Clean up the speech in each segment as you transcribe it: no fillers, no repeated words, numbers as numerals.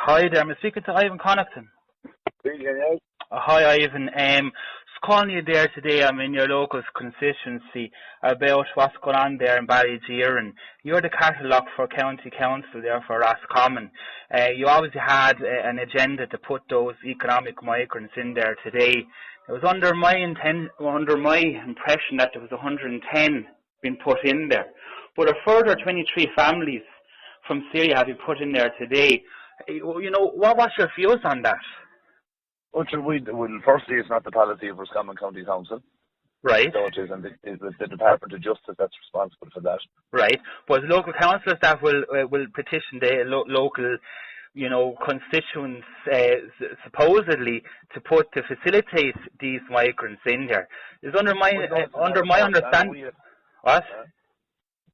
Hi there, I'm speaking to Ivan Connaughton. Hi Ivan, just calling you there today. I'm in your local constituency about what's going on there in Ballygear, and you're the catalogue for County Council there for Roscommon. You obviously had an agenda to put those economic migrants in there today. It was under my impression that there was 110 being put in there, but a further 23 families from Syria have been put in there today. You know, what's your views on that? Well, firstly, it's not the policy of Roscommon County Council. Right. So it is, and it's the Department of Justice that's responsible for that. Right. But local councillors that will petition the local, constituents supposedly to facilitate these migrants in there. Is under my understanding. What?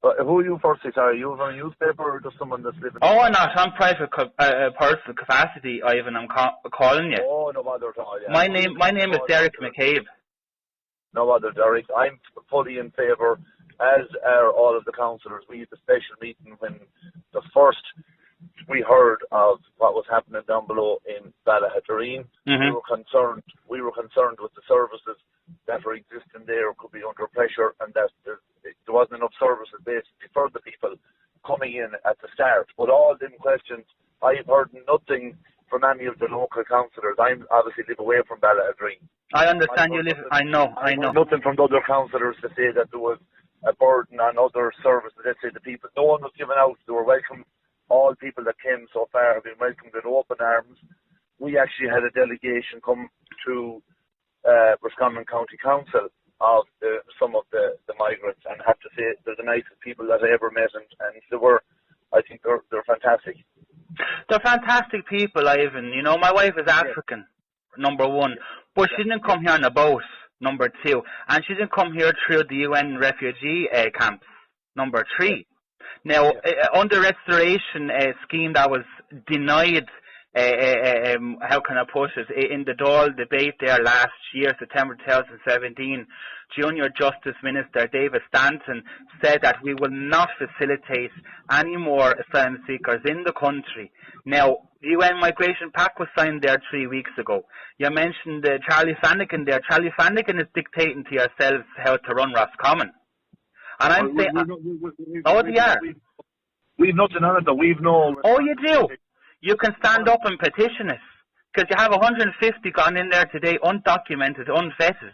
But who are you firstly? Sorry, are you on a newspaper or just someone that's living? Oh, I'm not. I'm private personal capacity, Ivan. I'm calling you. Oh, no bother at all. Yeah. My name is Derek McCabe. No bother, Derek. I'm fully in favour, as are all of the councillors. We had a special meeting when we heard of what was happening down below in Ballaghaderreen. Mm-hmm. We were concerned with the services that were existing there could be under pressure, and that there wasn't enough services basically for the people coming in at the start. But all them questions, I've heard nothing from any of the local councillors. I obviously live away from Ballaghadereen. I understand you live. I know. Nothing from the other councillors to say that there was a burden on other services. Let's say the people. No one was given out. They were welcome. All people that came so far have been welcomed with open arms. We actually had a delegation come to Roscommon County Council of some of the migrants, and I have to say they're the nicest people that I ever met, and I think they're fantastic. They're fantastic people, Ivan. You know, my wife is African, number one, but she didn't come here on a boat, number two, and she didn't come here through the UN refugee camps, number three. Now, under restoration scheme that was denied, how can I put it, in the Dáil debate there last year, September 2017, Junior Justice Minister David Stanton said that we will not facilitate any more asylum seekers in the country. Now, the UN Migration Pact was signed there 3 weeks ago. You mentioned Charlie Flanagan there. Charlie Flanagan is dictating to yourselves how to run Roscommon. And I'm saying, they are. We've nothing on it, though. We've no... Oh, you do? You can stand up and petition it, because you have 150 gone in there today, undocumented, unvetted.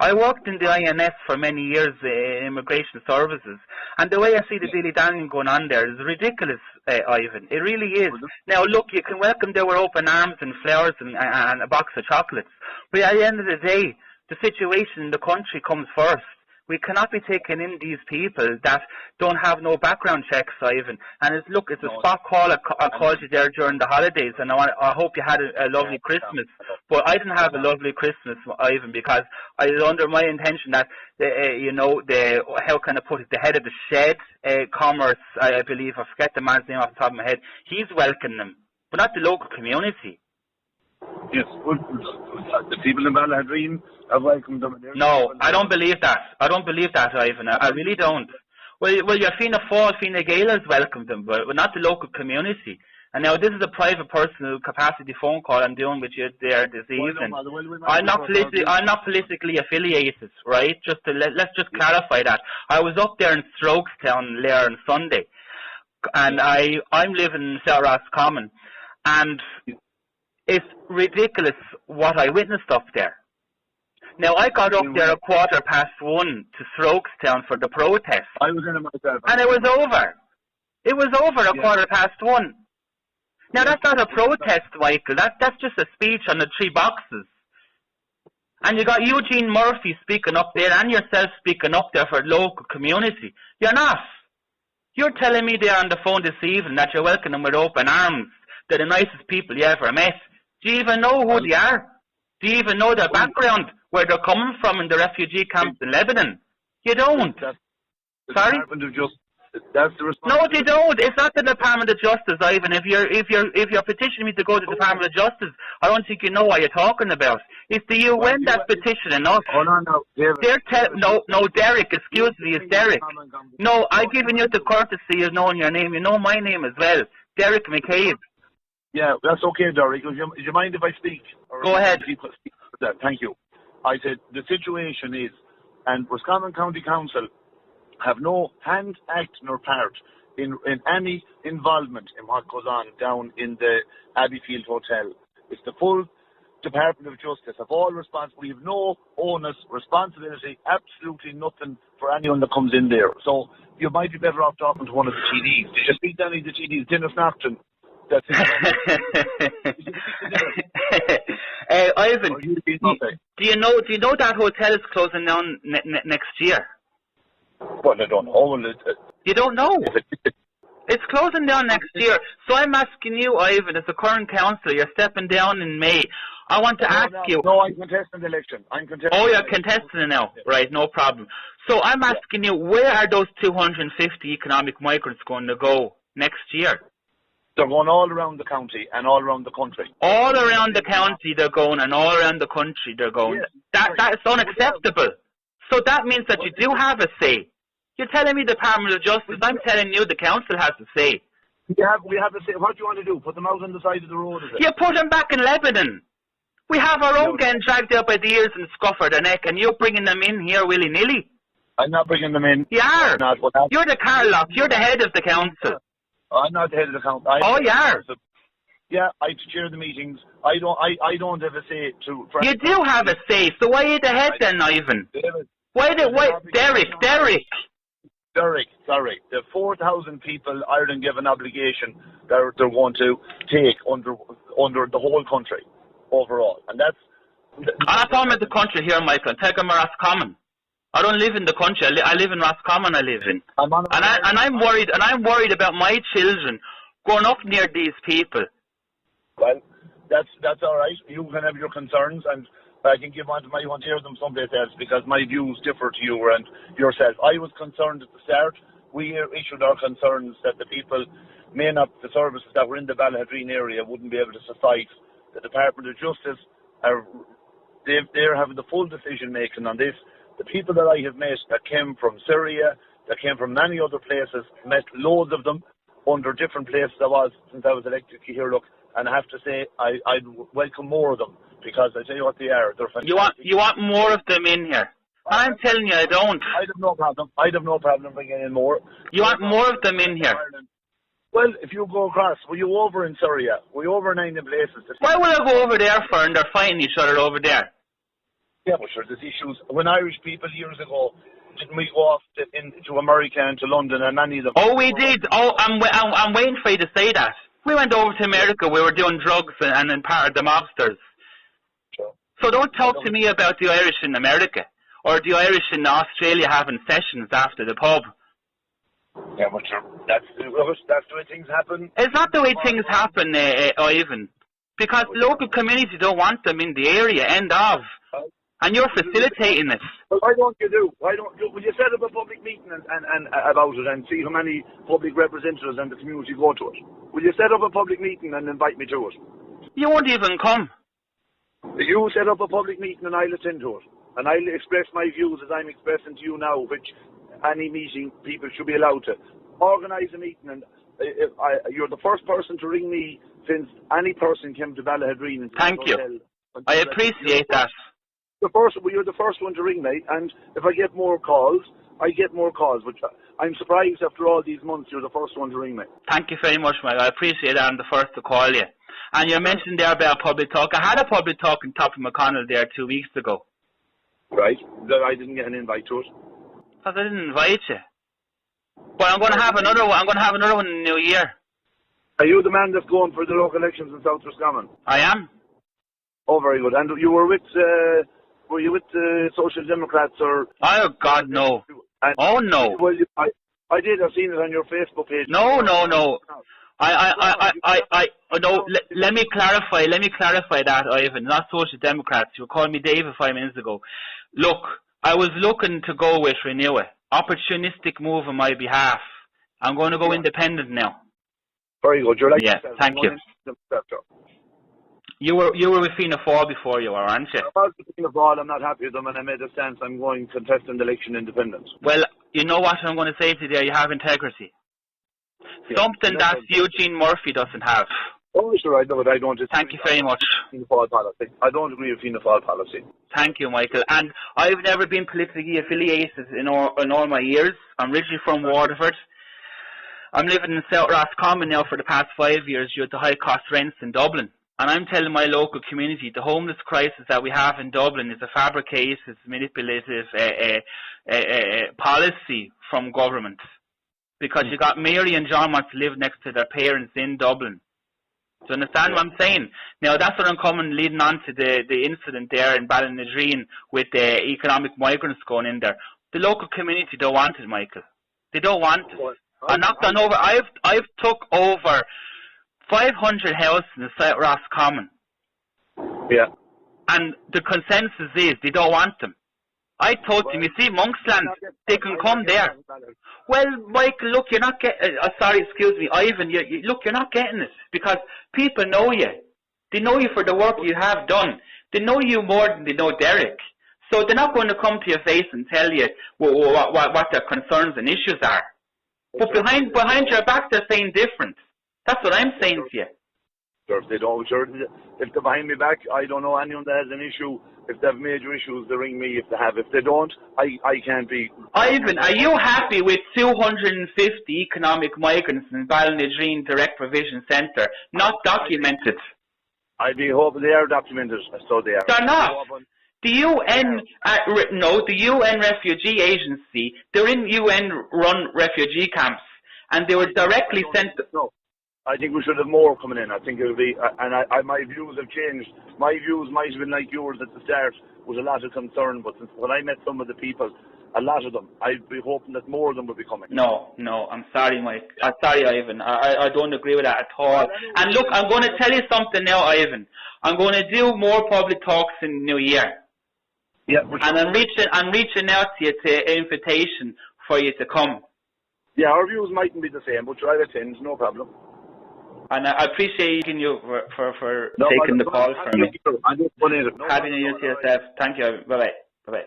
I worked in the INS for many years, immigration services, and the way I see the dilly-dallying going on there is ridiculous, Ivan. It really is. Now, look, you can welcome them with open arms and flowers and a box of chocolates, but at the end of the day, the situation in the country comes first. We cannot be taking in these people that don't have no background checks, Ivan. And it's a spot call. I called you there during the holidays, and I hope you had a lovely Christmas. But I didn't have a lovely Christmas, Ivan, because I was under my intention that, how can I put it, the head of the shed, commerce, I believe, I forget the man's name off the top of my head, he's welcoming them, but not the local community. Yes, well, the people in Ballaghadereen have welcomed them. No, I don't believe that. I don't believe that, Ivan. I really don't. Well, your Fianna Fáil, Fine Gael has welcomed them, but not the local community. And now this is a private personal capacity phone call I'm doing with you there this evening. I'm not politically affiliated, right? Let's just clarify that. I was up there in Strokestown there on Sunday, and I'm living in South Roscommon, and it's ridiculous what I witnessed up there. Now, I got up there at 1:15 to Strokestown for the protest. I was in it myself. And it was over. It was over at 1:15. Now, that's not a protest, Michael. That's just a speech on the 3 boxes. And you got Eugene Murphy speaking up there and yourself speaking up there for the local community. You're not. You're telling me there on the phone this evening that you're welcoming them with open arms. They're the nicest people you ever met. Do you even know who they are? Do you even know their background, where they're coming from in the refugee camps in Lebanon? You don't. Sorry? That's the response. No, they don't. It's not the Department of Justice, Ivan. If you're petitioning me to go to the Department of Justice, I don't think you know what you're talking about. It's the UN that's petitioning us. Oh, no, David. No, Derek. Excuse me, it's Derek. No, I've given you the courtesy of knowing your name. You know my name as well, Derek McCabe. Yeah, that's okay, Derek. Do you mind if I speak? Go ahead. Thank you. I said the situation is, and Roscommon County Council have no hand, act, nor part in any involvement in what goes on down in the Abbeyfield Hotel. It's the full Department of Justice of all responsibility. We have no onus, responsibility, absolutely nothing for anyone that comes in there. So you might be better off talking to one of the TDs. Did you speak to any of the TDs? Dinner Snapton. That's it. Ivan, do you know that hotel is closing down next year? Well, I don't know. You don't know? It's closing down next year. So I'm asking you, Ivan, as the current councillor, you're stepping down in May. I want to ask you... No, I'm contesting the election. Oh, you're contesting it now. Right, no problem. So I'm asking you, where are those 250 economic migrants going to go next year? They're going all around the county and all around the country. All around the county they're going and all around the country they're going. Yes, that's unacceptable. So that means that you do have a say. You're telling me the Department of Justice, I'm telling you the council has a say. We have a say. What do you want to do? Put them out on the side of the road? Is it? You put them back in Lebanon. We have our own getting dragged out by the ears and scuffer their neck, and you're bringing them in here willy-nilly. I'm not bringing them in. You are. You're the Carlock. You're the head of the council. I'm not the head of the council. You are. Yeah, I chair the meetings. I don't have a say to... You do have a say, so why are you the head then, Ivan? Derek, sorry. The 4,000 people Ireland give an obligation they're going to take under the whole country overall. And that's... I'm not talking about the country here, Michael. I'm talking about Roscommon. I don't live in the country. I live in Roscommon. I live in, I'm worried about my children growing up near these people. Well, that's all right. You can have your concerns, and I can give on to my one, hear them someplace else, because my views differ to you and yourself. I was concerned at the start. We issued our concerns that the people, the services that were in the Ballahadreen area wouldn't be able to suffice. The Department of Justice they're having the full decision making on this. The people that I have met that came from Syria, that came from many other places, met loads of them under different places I was since I was elected here, look, and I have to say I'd welcome more of them, because I tell you what they are. They're fantastic. You want more of them in here? I'm telling you I don't. I'd have no problem bringing in more. You want more of them in here? Well, if you go across, were you over in Syria? Were you over in 9 places? Why would I go over there for, and they're fighting each other over there? Yeah, but sure, there's issues. When Irish people years ago, didn't we go off to America and to London and many of them? Oh, we did. Oh, I'm waiting for you to say that. We went over to America. We were doing drugs and part of the mobsters. Sure. So don't talk to me about the Irish in America or the Irish in Australia having sessions after the pub. Yeah, but sure, that's the way things happen. It's not the way things happen, Ivan. Because local community don't want them in the area, end of. And you're facilitating this. Well, why don't you do? Will you set up a public meeting and about it and see how many public representatives and the community go to it? Will you set up a public meeting and invite me to it? You won't even come. You set up a public meeting and I'll attend to it. And I'll express my views as I'm expressing to you now, which any meeting people should be allowed to. Organise a meeting, and you're the first person to ring me since any person came to Ballahadreen. Thank you. I appreciate that. You're the first one to ring me, and if I get more calls, I get more calls. Which I'm surprised after all these months you're the first one to ring me. Thank you very much, Mike. I appreciate that. I'm the first to call you. And you mentioned there about public talk. I had a public talk in Top of McConnell there 2 weeks ago. Right. I didn't get an invite to it. Because I didn't invite you. But I'm going to have another one. I'm going to have another one in the new year. Are you the man that's going for the local elections in South Roscommon? I am. Oh, very good. And you were with the Social Democrats or? Oh God, no. Oh no. Well, I did. I've seen it on your Facebook page. No. No. Let me clarify that, Ivan. Not Social Democrats. You were calling me David 5 minutes ago. Look, I was looking to go with Renew. Opportunistic move on my behalf. I'm going to go independent now. Very good. You're like yourself. Thank you. You were with Fianna Fáil before you were, aren't you? I was with Fianna Fáil. I'm not happy with them, and I made a stance. I'm going to contest an election independent. Well, you know what I'm going to say to you there? You have integrity. Yeah. Something that Eugene Murphy doesn't have. Oh, sure, I know, but I don't disagree. Thank you very much. Fianna Fáil policy. I don't agree with Fianna Fáil policy. Thank you, Michael. And I've never been politically affiliated in all my years. I'm originally from Waterford. I'm living in South Roscommon now for the past 5 years due to high cost rents in Dublin. And I'm telling my local community the homeless crisis that we have in Dublin is a fabricated, manipulative policy from government. Because you got Mary and John want to live next to their parents in Dublin. Do you understand what I'm saying? Now that's what I'm coming leading on to the incident there in Ballynadreen with the economic migrants going in there. The local community don't want it, Michael. They don't want it. I knocked on over. I've took over 500 houses in South Roscommon. Yeah. And the consensus is they don't want them. I told them, you see, Monksland, they can come there. Well, Michael, look, you're not getting. Sorry, excuse me, Ivan. Look, you're not getting it because people know you. They know you for the work you have done. They know you more than they know Derek. So they're not going to come to your face and tell you what their concerns and issues are. But behind your back, they're saying different. That's what I'm saying to you. Sure, if they don't, sure. If they're behind me back, I don't know anyone that has an issue. If they have major issues, they ring me if they have. If they don't, I can't be. Ivan, are you happy with 250 economic migrants in Ballynadreen Direct Provision Centre not documented? I'd be hoping they are documented, so they are. They're not. The UN, the UN Refugee Agency, they're in UN-run refugee camps, and they were directly sent. No, I think we should have more coming in. I think it'll be, and my views have changed. My views might have been like yours at the start, with a lot of concern, but since when I met some of the people, a lot of them, I'd be hoping that more of them would be coming. No, I'm sorry, Mike. I'm sorry, Ivan. I don't agree with that at all. And look, I'm going to tell you something now, Ivan. I'm going to do more public talks in the new year. Yeah, and I'm reaching out to you to invitation for you to come. Yeah, our views mightn't be the same, but try to attend, no problem. And I appreciate you for taking the call from me. Happy New Year to yourself. Thank you. Bye bye. Bye bye.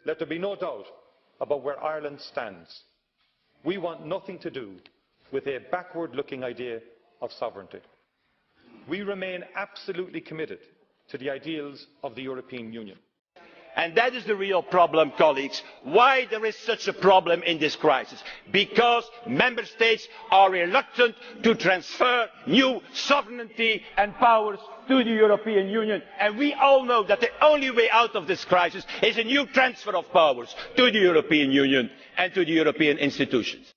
Let there be no doubt about where Ireland stands. We want nothing to do with a backward-looking idea of sovereignty. We remain absolutely committed to the ideals of the European Union. And that is the real problem, colleagues. Why there is such a problem in this crisis? Because member states are reluctant to transfer new sovereignty and powers to the European Union. And we all know that the only way out of this crisis is a new transfer of powers to the European Union and to the European institutions.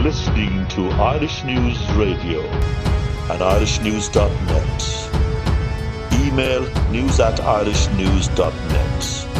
listening to Irish News Radio at irishnews.net. Email news@irishnews.net.